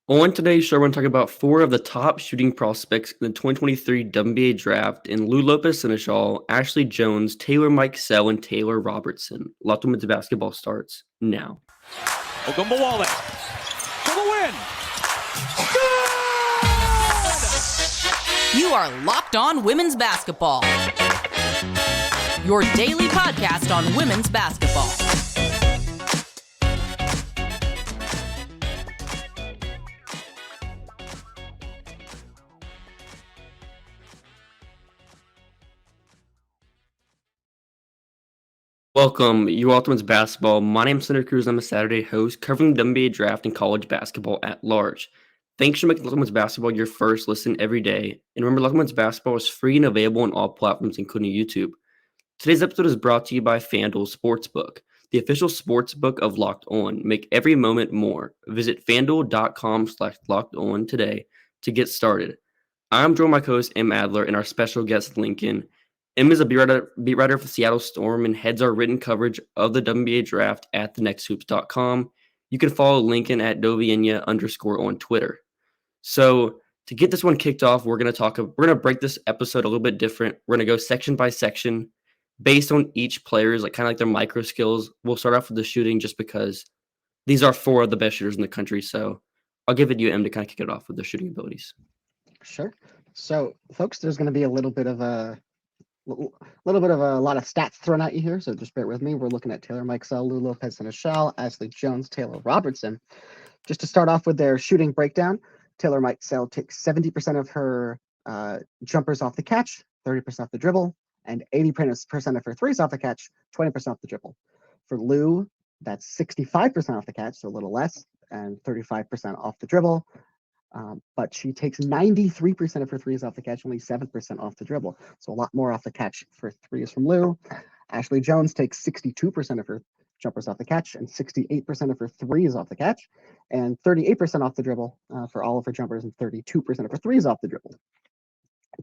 On today's show, we're going to talk about four of the top shooting prospects in the 2023 WNBA draft in Lou Lopez Senechal, Ashley Joens, Taylor Mikesell, and Taylor Robertson. Locked Women's Basketball starts now. Ogunbowale for the win. You are Locked On Women's Basketball, your daily podcast on women's basketball. Welcome, you all to Women's Basketball. My name is Hunter Cruse. I'm a Saturday host covering the WNBA draft and college basketball at large. Thanks for making Women's Basketball your first listen every day. And remember, Women's Basketball is free and available on all platforms, including YouTube. Today's episode is brought to you by FanDuel Sportsbook, the official sportsbook of Locked On. Make every moment more. Visit FanDuel.com/LockedOn today to get started. I'm joined by my co-host Em Adler and our special guest Lincoln. Em is a beat writer for Seattle Storm and heads our written coverage of the WNBA draft at thenexthoops.com. You can follow Lincoln at Dovienia_ on Twitter. So to get this one kicked off, we're gonna break this episode a little bit different. We're gonna go section by section based on each player's kind of like their micro skills. We'll start off with the shooting just because these are four of the best shooters in the country. So I'll give it to you, Em, to kind of kick it off with their shooting abilities. Sure. So, folks, there's going to be a lot of stats thrown at you here, so just bear with me. We're looking at Taylor Mikesell, Lou Lopez Senechal, Ashley Joens, Taylor Robertson. Just to start off with their shooting breakdown, Taylor Mikesell takes 70% of her jumpers off the catch, 30% off the dribble, and 80% of her threes off the catch, 20% off the dribble. For Lou, that's 65% off the catch, so a little less, and 35% off the dribble. But she takes 93% of her threes off the catch, only 7% off the dribble. So a lot more off the catch for threes from Lou. Ashley Joens takes 62% of her jumpers off the catch and 68% of her threes off the catch, and 38% off the dribble for all of her jumpers and 32% of her threes off the dribble.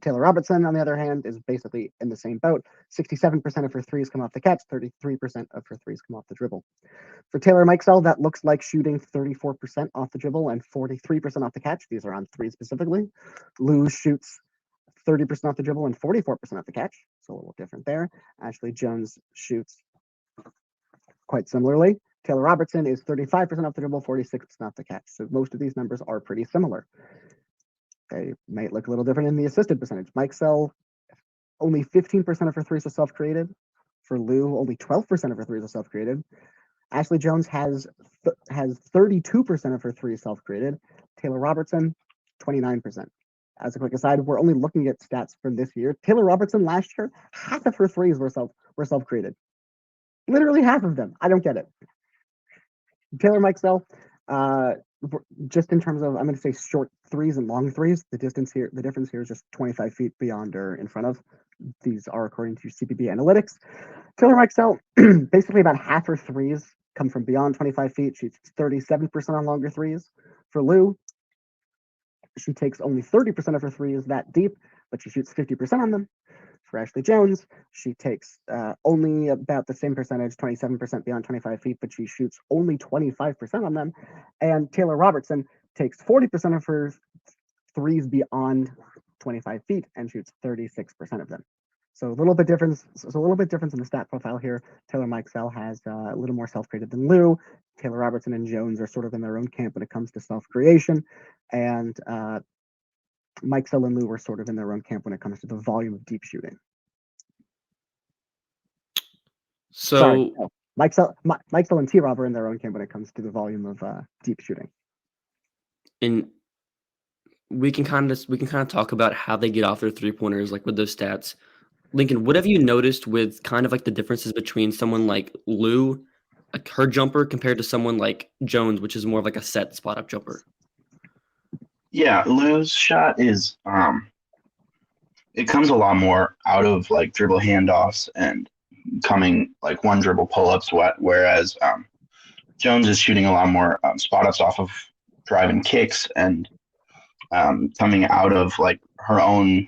Taylor Robertson, on the other hand, is basically in the same boat. 67% of her threes come off the catch, 33% of her threes come off the dribble. For Taylor Mikesell, that looks like shooting 34% off the dribble and 43% off the catch. These are on threes specifically. Lou shoots 30% off the dribble and 44% off the catch, so a little different there. Ashley Joens shoots quite similarly. Taylor Robertson is 35% off the dribble, 46% off the catch. So most of these numbers are pretty similar. They might look a little different in the assisted percentage. Mikesell, only 15% of her threes are self-created. For Lou, only 12% of her threes are self-created. Ashley Joens has 32% of her threes self-created. Taylor Robertson, 29%. As a quick aside, we're only looking at stats from this year. Taylor Robertson last year, half of her threes were self-created. Literally half of them. I don't get it. Taylor Mikesell, just in terms of, I'm going to say short threes and long threes, the difference here is just 25 feet beyond or in front of. These are according to CPB analytics. Taylor Mikesell, basically about half her threes come from beyond 25 feet. She's 37% on longer threes. For Lou, she takes only 30% of her threes that deep, but she shoots 50% on them. For Ashley Joens, she takes only about the same percentage, 27% beyond 25 feet, but she shoots only 25% on them. And Taylor Robertson takes 40% of her threes beyond 25 feet and shoots 36% of them. So a little bit difference in the stat profile here. Taylor Mikesell has a little more self-created than Lou. Taylor Robertson and Joens are sort of in their own camp when it comes to self-creation, and Mikesell and Lou are sort of in their own camp when it comes to the volume of deep shooting. So Mikesell and T-Rob are in their own camp when it comes to the volume of deep shooting. And we can kind of talk about how they get off their three-pointers, like with those stats. Lincoln, what have you noticed with kind of like the differences between someone like Lou, like her jumper, compared to someone like Joens, which is more of like a set spot-up jumper? Yeah, Lou's shot is it comes a lot more out of like dribble handoffs and coming like one dribble pull-ups, whereas Joens is shooting a lot more spot-ups off of driving kicks and coming out of like her own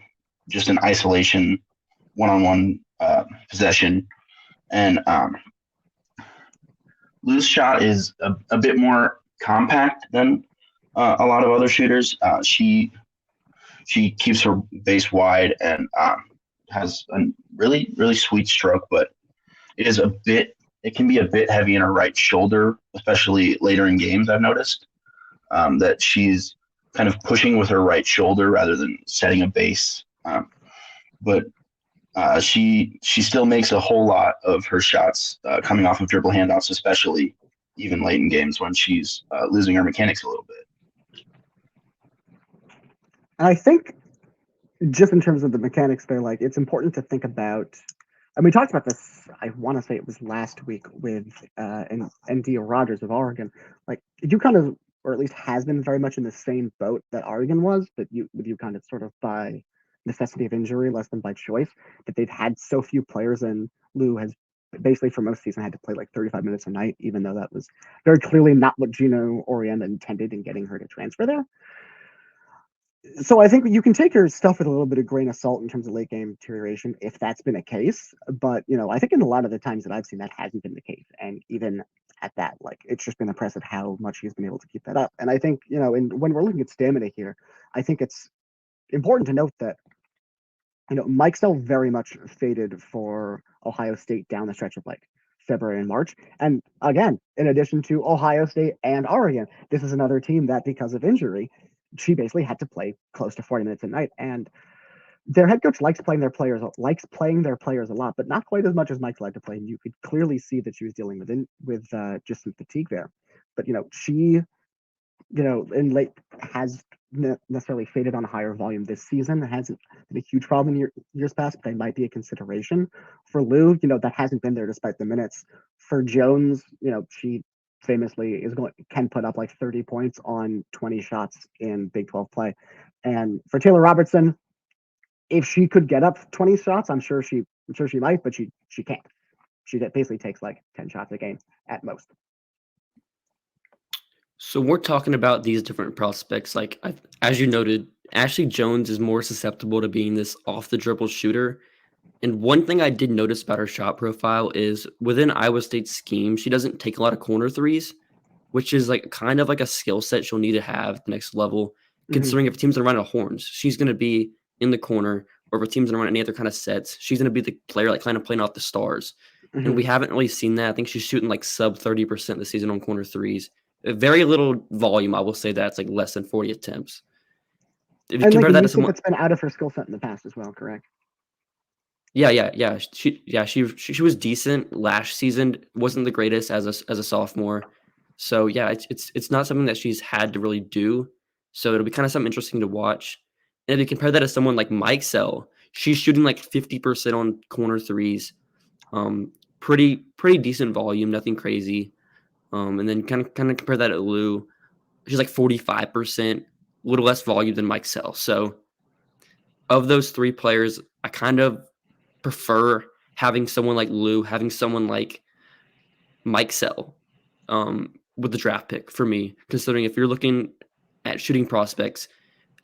just an isolation one-on-one possession. And Lou's shot is a bit more compact than a lot of other shooters. She keeps her base wide and has a really really sweet stroke, but it can be a bit heavy in her right shoulder, especially later in games. I've noticed that she's kind of pushing with her right shoulder rather than setting a base. But she still makes a whole lot of her shots coming off of dribble handoffs, especially even late in games when she's losing her mechanics a little bit. And I think just in terms of the mechanics there, like it's important to think about, and we talked about this, I want to say it was last week with ND Rogers of Oregon. Like you kind of, or at least has been very much in the same boat that Oregon was, but you kind of sort of by necessity of injury, less than by choice, that they've had so few players, and Lou has basically for most season had to play like 35 minutes a night, even though that was very clearly not what Gino Orienda intended in getting her to transfer there. So I think you can take her stuff with a little bit of grain of salt in terms of late game deterioration, if that's been a case. But I think in a lot of the times that I've seen, that hasn't been the case. And even at that, like it's just been impressive how much he's been able to keep that up. And I think when we're looking at stamina here, I think it's important to note that Mikesell very much faded for Ohio State down the stretch of like February and March. And again, in addition to Ohio State and Oregon, this is another team that because of injury, she basically had to play close to 40 minutes a night. And their head coach likes playing their players a lot, but not quite as much as Mike liked to play. And you could clearly see that she was dealing with just some fatigue there. But she in late has necessarily faded on a higher volume this season. It hasn't been a huge problem in years past, but they might be a consideration for Lou. That hasn't been there despite the minutes. For Joens, she famously can put up like 30 points on 20 shots in Big 12 play. And for Taylor Robertson, if she could get up 20 shots, I'm sure she might, but she can't. She basically takes like 10 shots a game at most. So we're talking about these different prospects. Like as you noted, Ashley Joens is more susceptible to being this off the dribble shooter. And one thing I did notice about her shot profile is within Iowa State's scheme, she doesn't take a lot of corner threes, which is like kind of like a skill set she'll need to have at the next level. Considering if teams are running horns, she's going to be in the corner, or if teams are running any other kind of sets, she's going to be the player like kind of playing off the stars. And we haven't really seen that. I think she's shooting like sub 30% this season on corner threes. Very little volume, I will say that. It's like less than 40 attempts. If you compare that to someone that's been out of her skill set in the past as well, correct? Yeah. She was decent last season. Wasn't the greatest as a sophomore. So yeah, it's not something that she's had to really do. So it'll be kind of something interesting to watch. And if you compare that to someone like Mikesell, she's shooting like 50% on corner threes. Pretty decent volume, nothing crazy. And then kind of compare that to Lou. She's like 45%, a little less volume than Mikesell. So of those three players, I kind of prefer having someone like Lou, having someone like Mikesell with the draft pick for me, considering if you're looking at shooting prospects,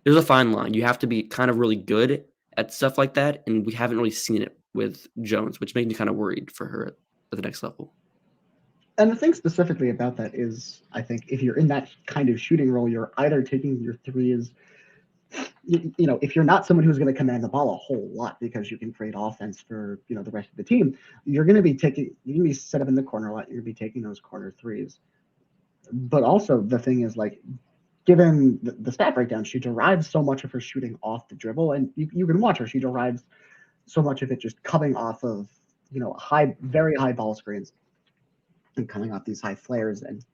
there's a fine line. You have to be kind of really good at stuff like that, and we haven't really seen it with Joens, which makes me kind of worried for her at the next level. And the thing specifically about that is, I think if you're in that kind of shooting role, you're either taking your threes, if you're not someone who's going to command the ball a whole lot because you can create offense for, the rest of the team, you're going to be set up in the corner a lot. You're going to be taking those corner threes. But also the thing is, like, given the stat breakdown, she derives so much of her shooting off the dribble, and you can watch her. She derives so much of it just coming off of, very high ball screens and coming off these high flares, and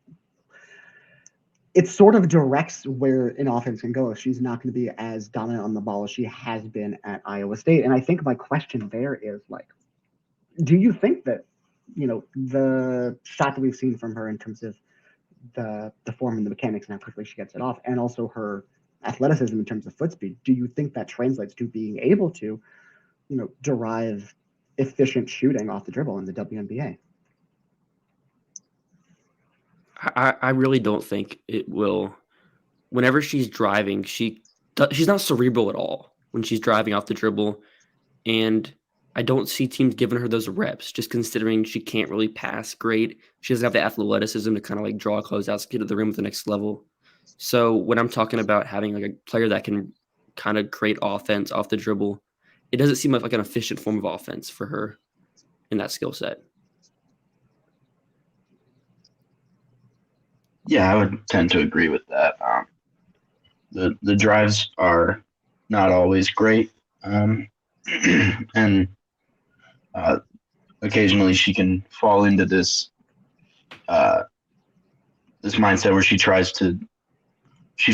it sort of directs where an offense can go. She's not going to be as dominant on the ball as she has been at Iowa State. And I think my question there is, like, do you think that, the shot that we've seen from her in terms of the form and the mechanics and how quickly she gets it off, and also her athleticism in terms of foot speed, do you think that translates to being able to, derive efficient shooting off the dribble in the WNBA? I really don't think it will. Whenever she's driving, she's not cerebral at all when she's driving off the dribble, and I don't see teams giving her those reps, just considering she can't really pass great. She doesn't have the athleticism to kind of like draw closeouts, get to the rim at the next level. So when I'm talking about having like a player that can kind of create offense off the dribble, it doesn't seem like an efficient form of offense for her in that skill set. Yeah, I would tend to agree with that. The drives are not always great, and uh, occasionally she can fall into uh, this mindset where she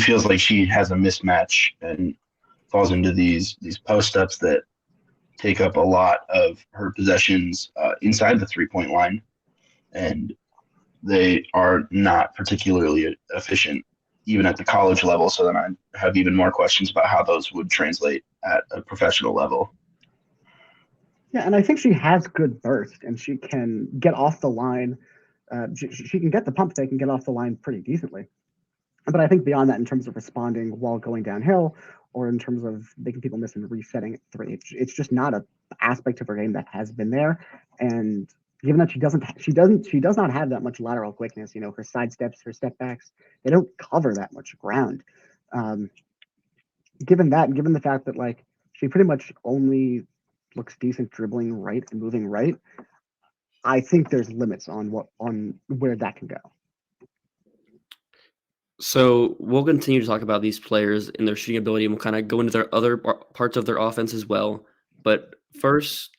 feels like she has a mismatch and falls into these post ups that take up a lot of her possessions inside the 3-point line, and they are not particularly efficient even at the college level. So then I have even more questions about how those would translate at a professional level. Yeah, and I think she has good burst, and she can get off the line. She can get the pump fake and get off the line pretty decently. But I think beyond that, in terms of responding while going downhill, or in terms of making people miss and resetting at three, it's just not an aspect of her game that has been there. And given that she does not have that much lateral quickness, her side steps, her step backs, they don't cover that much ground. Given the fact that like she pretty much only looks decent dribbling right and moving right, I think there's limits on where that can go. So we'll continue to talk about these players and their shooting ability, and we'll kind of go into their other parts of their offense as well. But first,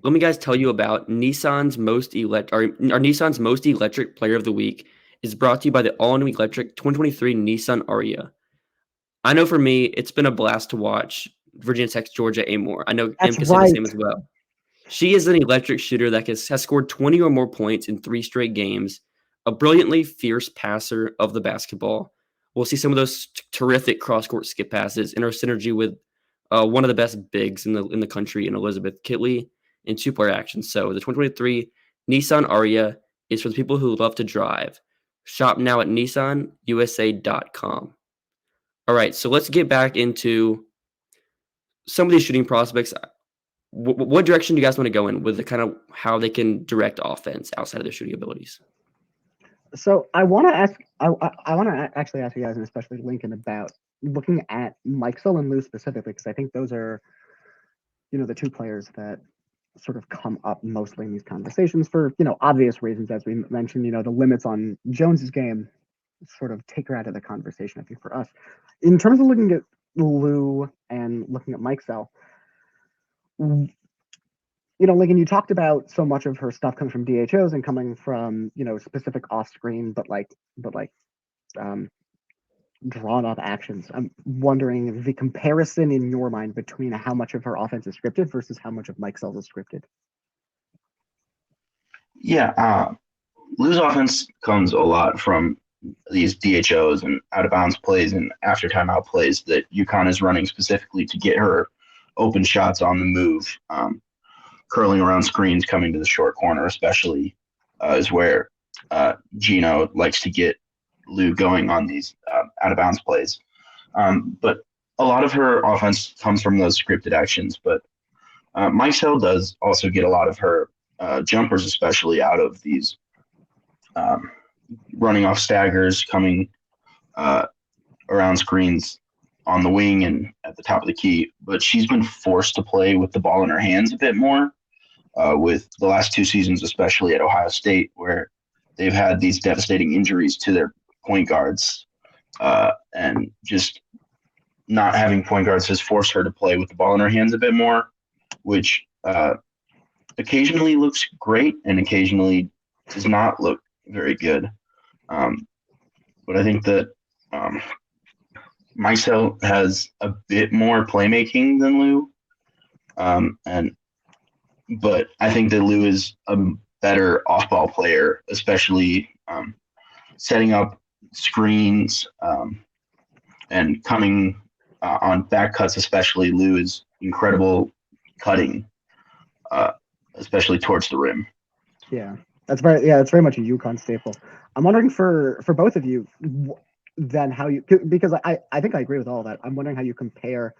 let me guys tell you about Nissan's Nissan's most electric player of the week is brought to you by the all-new electric 2023 Nissan Ariya. I know for me, it's been a blast to watch Virginia Tech's Georgia Amore. I know Em That's can say the right. same as well. She is an electric shooter that has scored 20 or more points in 3 straight games, a brilliantly fierce passer of the basketball. We'll see some of those terrific cross-court skip passes in her synergy with one of the best bigs in the country in Elizabeth Kitley in two-player action. So the 2023 Nissan Ariya is for the people who love to drive. Shop now at nissanusa.com. All right, so let's get back into some of these shooting prospects. What direction do you guys want to go in with the kind of how they can direct offense outside of their shooting abilities? So I want to ask, I want to actually ask you guys, and especially Lincoln, about looking at Mikesell and Lou specifically, because I think those are, the two players that sort of come up mostly in these conversations for, obvious reasons, as we mentioned. The limits on Jones's game sort of take her out of the conversation, I think, for us. In terms of looking at Lou and looking at Mikesell, Lincoln, you talked about so much of her stuff comes from DHOs and coming from, specific off screen, but drawn up actions. I'm wondering the comparison in your mind between how much of her offense is scripted versus how much of Mikesell's is scripted. Yeah, Lou's offense comes a lot from these DHOs and out of bounds plays and after timeout plays that UConn is running specifically to get her open shots on the move. Curling around screens coming to the short corner, especially, is where Gino likes to get Lou going on these out of bounds plays. But a lot of her offense comes from those scripted actions. But Mikesell does also get a lot of her jumpers, especially out of these running off staggers, coming around screens on the wing and at the top of the key. But she's been forced to play with the ball in her hands a bit more. With the last 2 seasons, especially at Ohio State, where they've had these devastating injuries to their point guards. And just not having point guards has forced her to play with the ball in her hands a bit more, which occasionally looks great and occasionally does not look very good. But I think that Mikesell has a bit more playmaking than Lou. But I think that Lou is a better off-ball player, especially setting up screens and coming on back cuts. Especially Lou is incredible cutting, especially towards the rim. Yeah, that's very much a UConn staple. I'm wondering for both of you, then how you, because I think I agree with all of that. I'm wondering how you compare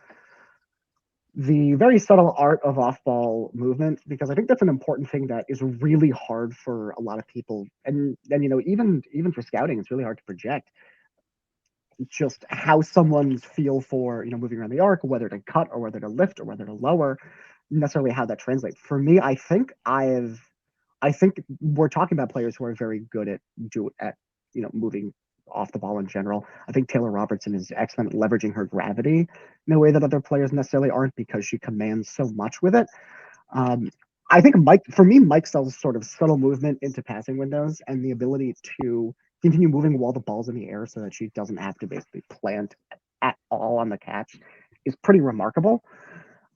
the very subtle art of off-ball movement, because I think that's an important thing that is really hard for a lot of people, and even for scouting, it's really hard to project. just how someone's feel for, moving around the arc, whether to cut or whether to lift or whether to lower, necessarily how that translates. For me, I think we're talking about players who are very good at moving off the ball in general. I think Taylor Robertson is excellent at leveraging her gravity in a way that other players necessarily aren't because she commands so much with it. I think Mikesell's sort of subtle movement into passing windows and the ability to continue moving while the ball's in the air so that she doesn't have to basically plant at all on the catch is pretty remarkable.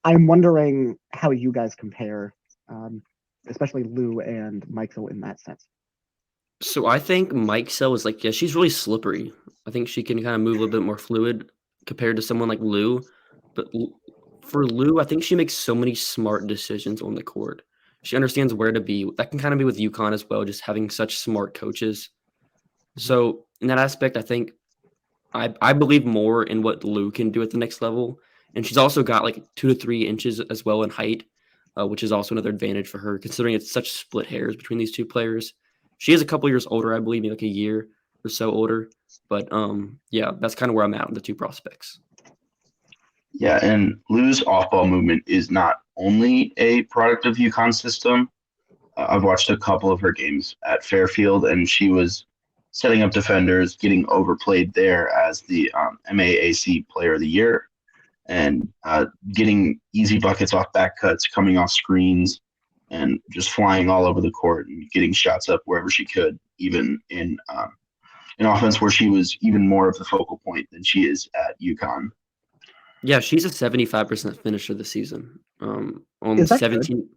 I'm wondering how you guys compare, especially Lou and Mikesell in that sense. So I think Mikesell is like, yeah, she's really slippery. I think she can kind of move a little bit more fluid compared to someone like Lou. But for Lou, I think she makes so many smart decisions on the court. She understands where to be. That can kind of be with UConn as well, just having such smart coaches. So in that aspect, I think I believe more in what Lou can do at the next level. And she's also got like 2 to 3 inches as well in height, which is also another advantage for her, considering it's such split hairs between these two players. She is a couple years older, I believe, maybe like a year or so older. But yeah, that's kind of where I'm at on the two prospects. Yeah, and Lou's off-ball movement is not only a product of UConn's system. I've watched a couple of her games at Fairfield, and she was setting up defenders, getting overplayed there as the MAAC Player of the Year, and getting easy buckets off back cuts, coming off screens, and just flying all over the court and getting shots up wherever she could, even in an offense where she was even more of the focal point than she is at UConn. Yeah, she's a 75% finisher this season. On Is that 17, good?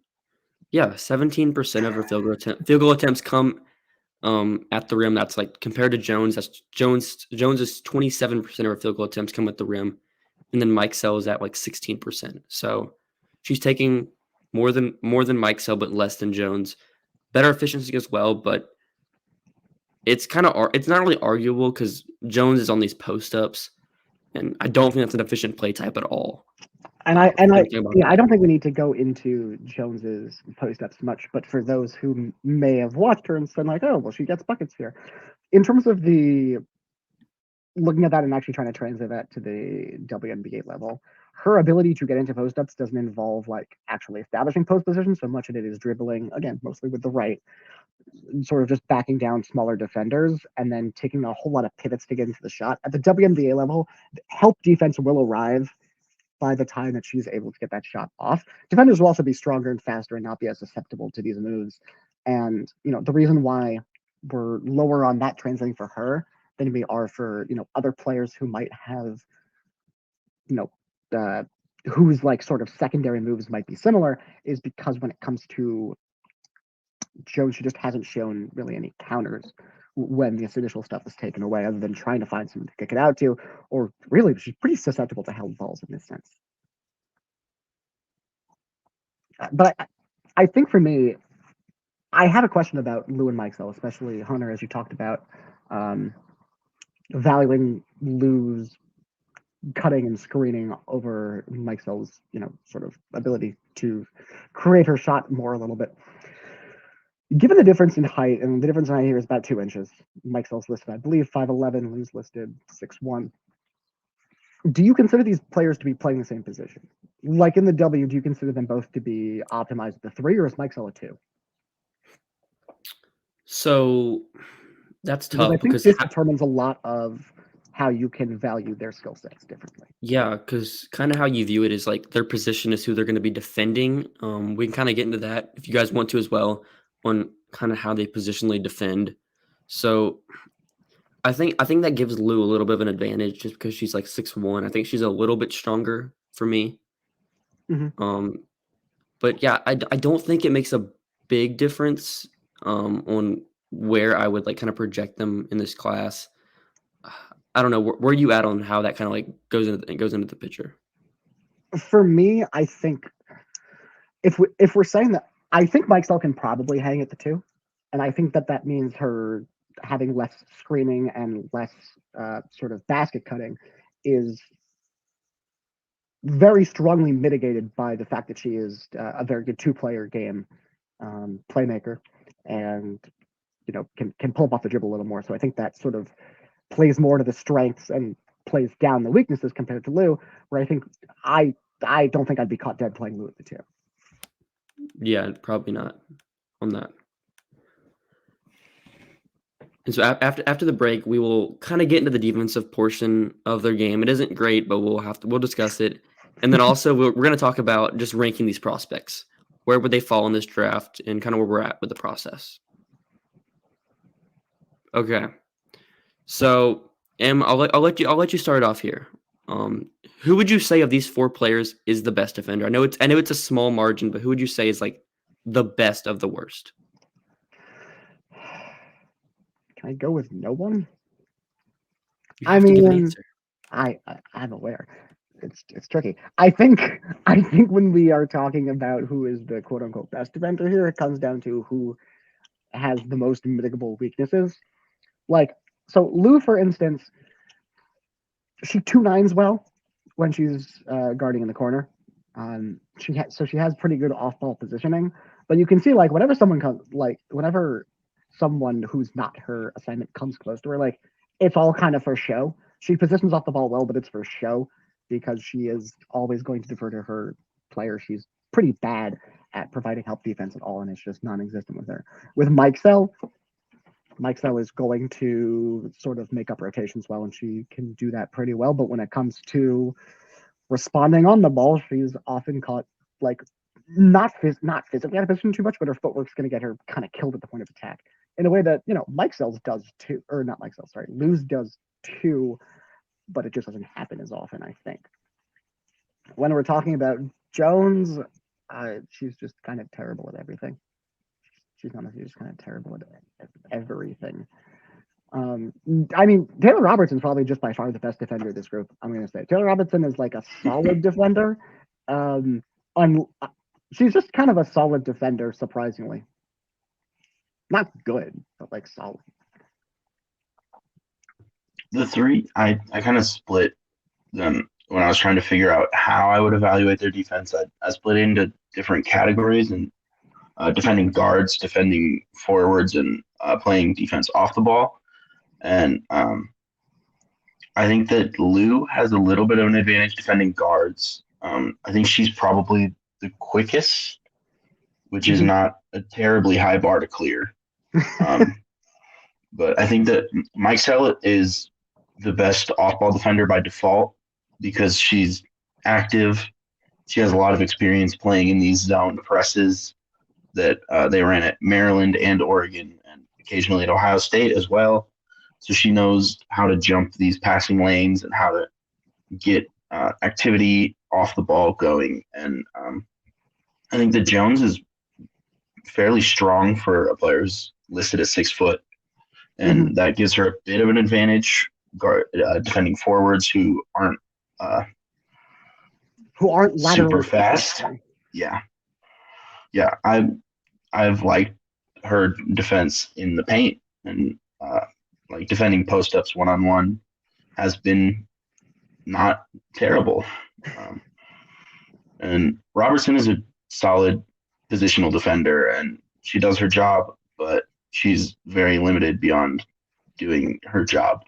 yeah, 17% of her field goal attempts come at the rim. That's like compared to Joens. That's Jones is 27% of her field goal attempts come at the rim, and then Mikesell is at like 16%. So she's taking more than Mikesell, but less than Joens. Better efficiency as well, but it's it's not really arguable because Joens is on these post ups, and I don't think that's an efficient play type at all. I don't think we need to go into Jones's post ups much, but for those who may have watched her and said like, oh, well, she gets buckets here. In terms of the looking at that and actually trying to translate that to the WNBA level, her ability to get into post ups doesn't involve like actually establishing post position. So much of it is dribbling, again, mostly with the right, sort of just backing down smaller defenders and then taking a whole lot of pivots to get into the shot. At the WNBA level, help defense will arrive by the time that she's able to get that shot off. Defenders will also be stronger and faster and not be as susceptible to these moves. And, the reason why we're lower on that translating for her than we are for, other players who might have, whose like sort of secondary moves might be similar is because when it comes to Jones, she just hasn't shown really any counters when this initial stuff is taken away, other than trying to find someone to kick it out to, or really she's pretty susceptible to held balls in this sense. But I think for me, I have a question about Lou and Mikesell, especially Hunter, as you talked about, valuing Lou's cutting and screening over Mikesell's, sort of ability to create her shot more a little bit. Given the difference in height, and the difference in height here is about 2 inches. Mikesell's listed, I believe, 5'11", Lou's listed 6'1". Do you consider these players to be playing the same position? Like in the W, do you consider them both to be optimized at the 3, or is Mikesell a 2? So that's tough I think because this determines a lot of how you can value their skill sets differently. yeah, because kind of how you view it is like their position is who they're going to be defending. We can kind of get into that if you guys want to as well on kind of how they positionally defend. So I think that gives Lou a little bit of an advantage just because she's like 6'1". I think she's a little bit stronger for me. Mm-hmm. But yeah, I don't think it makes a big difference on where I would like kind of project them in this class. I don't know where you at on how that kind of like goes into the picture. For me, I think if we're saying that, I think Mikesell can probably hang at the 2, and I think that means her having less screening and less sort of basket cutting is very strongly mitigated by the fact that she is a very good 2-player game playmaker, and can pull up off the dribble a little more. So I think that sort of plays more to the strengths and plays down the weaknesses compared to Lou, where I think I don't think I'd be caught dead playing Lou at the 2. Yeah, probably not on that. And so after the break, we will kind of get into the defensive portion of their game. It isn't great, but we'll discuss it. And then also we're going to talk about just ranking these prospects. Where would they fall in this draft and kind of where we're at with the process. Okay. So, Em, I'll let you start off here. Who would you say of these 4 players is the best defender? I know it's a small margin, but who would you say is like the best of the worst? Can I go with no one? You have to give an answer. I'm aware. It's tricky. I think when we are talking about who is the quote unquote best defender here, it comes down to who has the most mitigable weaknesses. Like, so Lou, for instance, she 2-9s well when she's guarding in the corner. She has pretty good off-ball positioning, but you can see like whenever someone who's not her assignment comes close to her, like it's all kind of for show. She positions off the ball well, but it's for show because she is always going to defer to her player. She's pretty bad at providing help defense at all, and it's just non-existent with her. With Mikesell is going to sort of make up rotations well, and she can do that pretty well. But when it comes to responding on the ball, she's often caught like not physically out of position too much, but her footwork's going to get her kind of killed at the point of attack in a way that Mikesell's does too, or not Mikesell, sorry, Lou's does too, but it just doesn't happen as often, I think. When we're talking about Joens, she's just kind of terrible at everything. She's just kind of terrible at everything. I mean, Taylor Robertson's probably just by far the best defender of this group. I'm going to say Taylor Robertson is like a solid defender. She's just kind of a solid defender, surprisingly. Not good, but like solid. The 3, I kind of split them when I was trying to figure out how I would evaluate their defense. I split it into different categories and defending guards, defending forwards, and playing defense off the ball. And I think that Lou has a little bit of an advantage defending guards. I think she's probably the quickest, which is not a terribly high bar to clear. But I think that Mikesell is the best off-ball defender by default because she's active. She has a lot of experience playing in these zone presses that they ran at Maryland and Oregon and occasionally at Ohio State as well. So she knows how to jump these passing lanes and how to get activity off the ball going. And I think that Joens is fairly strong for a player who's listed at 6 foot. And that gives her a bit of an advantage defending forwards who aren't super fast. Yeah. I've liked her defense in the paint, and like defending post-ups one-on-one has been not terrible. And Robertson is a solid positional defender, and she does her job, but she's very limited beyond doing her job.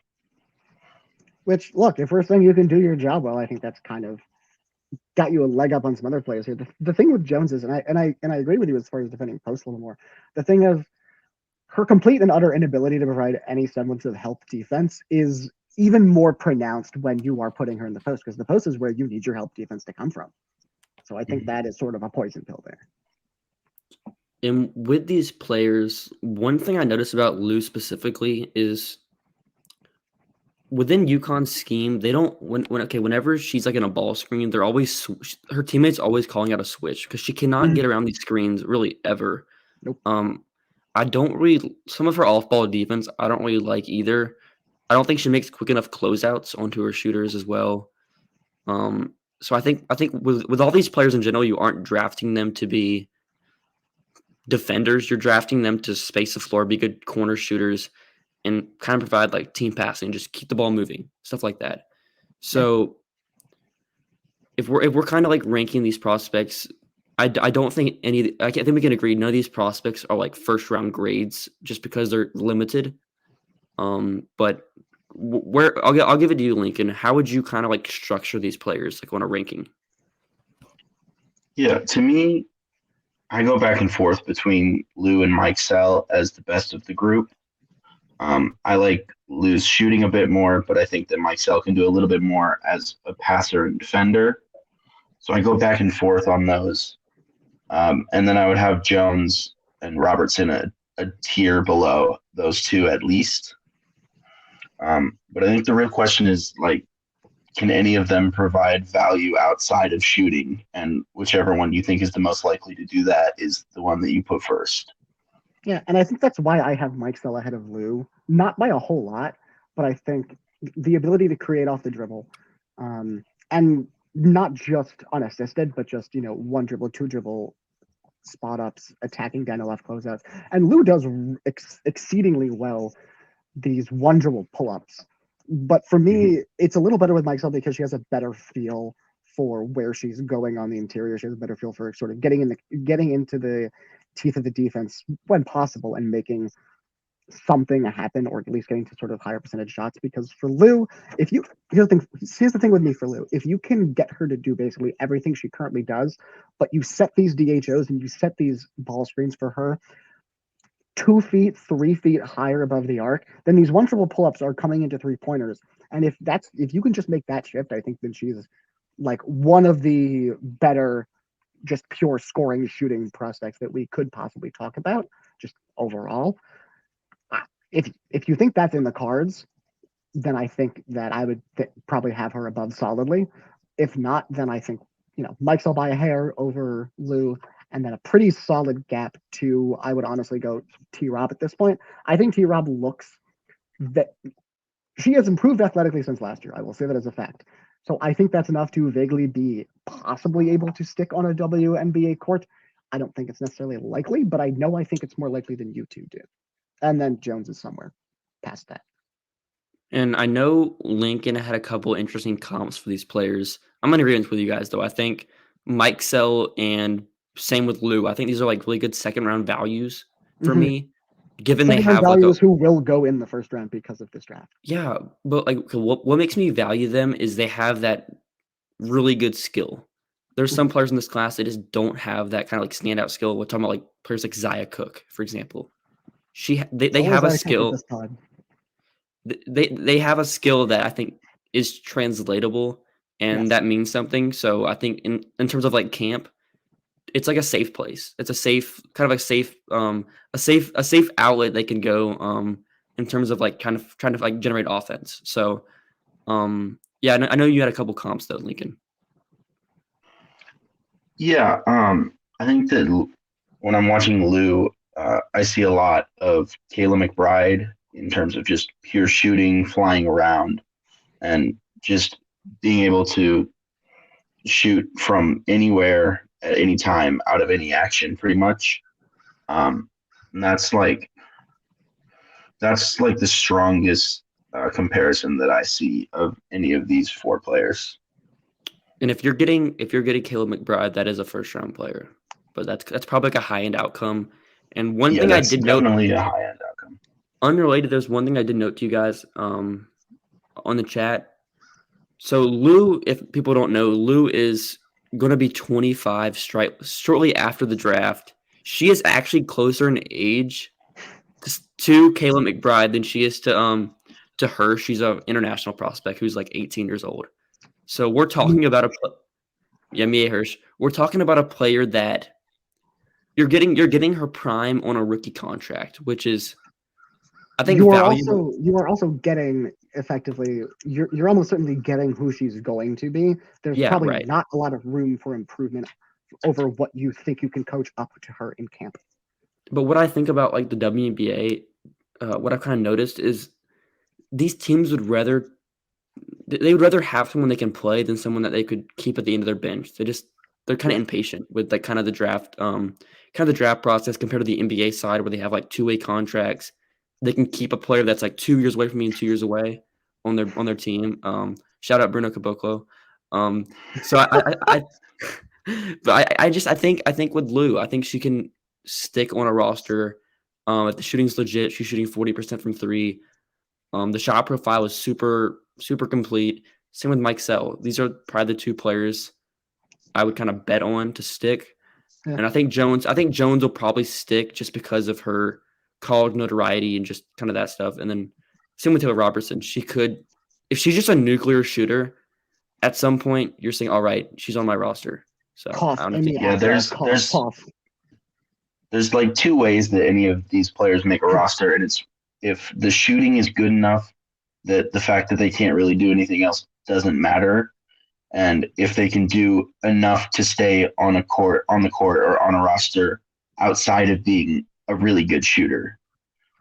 Which, look, if we're saying you can do your job well, I think that's kind of got you a leg up on some other players here. The thing with Joens is, and I agree with you as far as defending post a little more. The thing of her complete and utter inability to provide any semblance of help defense is even more pronounced when you are putting her in the post, because the post is where you need your help defense to come from. So I think that is sort of a poison pill there. And with these players, one thing I noticed about Lou specifically is within UConn's scheme, they don't whenever she's like in a ball screen, they're always her teammates always calling out a switch because she cannot get around these screens really ever. Nope. I don't really some of her off ball defense I don't really like either. I don't think she makes quick enough closeouts onto her shooters as well. So I think with all these players in general, you aren't drafting them to be defenders. You're drafting them to space the floor, be good corner shooters, and kind of provide like team passing, just keep the ball moving, stuff like that. So if we're kind of like ranking these prospects, I don't think I think we can agree none of these prospects are like first round grades just because they're limited. But where I'll give it to you, Lincoln. How would you kind of like structure these players like on a ranking? Yeah, to me, I go back and forth between Lou and Mikesell as the best of the group. I like Lou's shooting a bit more, but I think that Mikesell can do a little bit more as a passer and defender. So I go back and forth on those. And then I would have Joens and Robertson a tier below those two at least. But I think the real question is, like, can any of them provide value outside of shooting? And whichever one you think is the most likely to do that is the one that you put first. Yeah, and I think that's why I have Mikesell ahead of Lou. Not by a whole lot, but I think the ability to create off the dribble, and not just unassisted, but just, one dribble, two dribble, spot ups, attacking down the left closeouts. And Lou does exceedingly well these one dribble pull ups. But for me, it's a little better with Mikesell because she has a better feel for where she's going on the interior. She has a better feel for sort of getting into the teeth of the defense when possible and making something happen, or at least getting to sort of higher percentage shots. Because for Lou, here's the thing with me for Lou, if you can get her to do basically everything she currently does, but you set these DHOs and you set these ball screens for her 2 feet, 3 feet higher above the arc, then these one dribble pull-ups are coming into 3-pointers. And if you can just make that shift, I think then she's like one of the better just pure scoring shooting prospects that we could possibly talk about just overall. If you think that's in the cards, then I think that I would probably have her above solidly. If not, then I think, Mikesell by a hair over Lou, and then a pretty solid gap to, I would honestly go T-Rob at this point. I think T-Rob looks that she has improved athletically since last year. I will say that as a fact. So I think that's enough to vaguely be possibly able to stick on a WNBA court. I don't think it's necessarily likely, but I think it's more likely than you two do. And then Joens is somewhere past that. And I know Lincoln had a couple interesting comps for these players. I'm going to agree with you guys, though. I think Mikesell and same with Lou. I think these are like really good second round values for me, given they have values who will go in the first round because of this draft. Yeah, but like what makes me value them is they have that really good skill. There's some players in this class that just don't have that kind of like standout skill. We're talking about like players like Zaya Cook, for example. They have a skill. They have a skill that I think is translatable, and that means something. So I think in terms of like camp, it's like a safe place. It's a safe a safe outlet they can go in terms of like kind of trying to like generate offense. So yeah, I know you had a couple comps though, Lincoln. Yeah, I think that when I'm watching Lou, I see a lot of Kayla McBride in terms of just pure shooting, flying around, and just being able to shoot from anywhere at any time out of any action, pretty much. And that's like the strongest comparison that I see of any of these four players. And if you're getting Kayla McBride, that is a first round player, but that's probably like a high end outcome. And one thing I did note, definitely a high end outcome. Unrelated, there's one thing I did note to you guys on the chat. So Lou, if people don't know, Lou is going to be 25 shortly after the draft. She is actually closer in age to Kayla McBride than she is to her. She's an international prospect who's like 18 years old. So we're talking about Mia Hirsch. We're talking about a player that you're getting her prime on a rookie contract, which is, I think, valuable. You are also getting effectively. You're almost certainly getting who she's going to be. There's probably not a lot of room for improvement over what you think you can coach up to her in camp. But what I think about like the WNBA, what I've kind of noticed is these teams would rather have someone they can play than someone that they could keep at the end of their bench. They're kind of impatient with like kind of the draft process compared to the NBA side where they have like 2-way contracts. They can keep a player that's like 2 years away from being 2 years away on their team. Shout out Bruno Caboclo. So I think with Lou, I think she can stick on a roster. If the shooting's legit, she's shooting 40% from 3. The shot profile is super complete. Same with Mikesell. These are probably the two players I would kind of bet on to stick. Yeah. And I think Joens will probably stick just because of her college notoriety and just kind of that stuff. And then same with Taylor Robertson. She could, if she's just a nuclear shooter, at some point you're saying, all right, she's on my roster. So Cough, I don't know if Em you- Yeah, Adler, cough. there's like two ways that any of these players make a roster, and it's if the shooting is good enough that the fact that they can't really do anything else doesn't matter, and if they can do enough to stay on the court or on a roster outside of being a really good shooter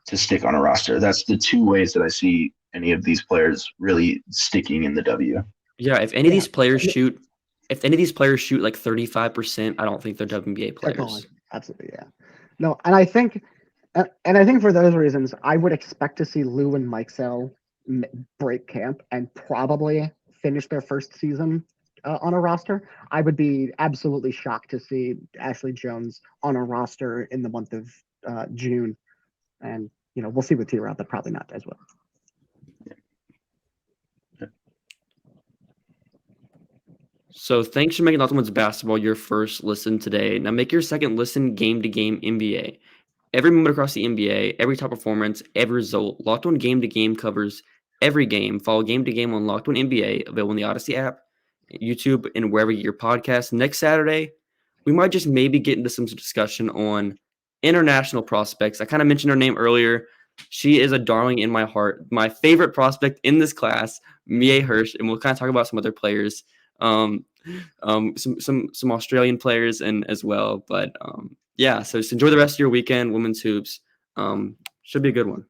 to stick on a roster. That's the two ways that I see any of these players really sticking in the W. Yeah, if any of these players shoot like 35%, I don't think they're WNBA They're gone. players. Absolutely, yeah. No, and I think for those reasons, I would expect to see Lou and Mikesell break camp and probably finish their first season on a roster. I would be absolutely shocked to see Ashley Joens on a roster in the month of June. And, we'll see with T-Rod, but probably not as well. So thanks for making Locked On Women's Basketball your first listen today. Now make your second listen game-to-game NBA. Every moment across the NBA, every top performance, every result, Locked On Game-to-Game covers every game. Follow Game-to-Game on Locked On NBA, available in the Odyssey app, YouTube, and wherever you get your podcasts. Next Saturday, we might just maybe get into some discussion on international prospects. I kind of mentioned her name earlier. She is a darling in my heart. My favorite prospect in this class, Mie Hirsch, and we'll kind of talk about some other players. Some Australian players and as well, but yeah. So just enjoy the rest of your weekend. Women's hoops should be a good one.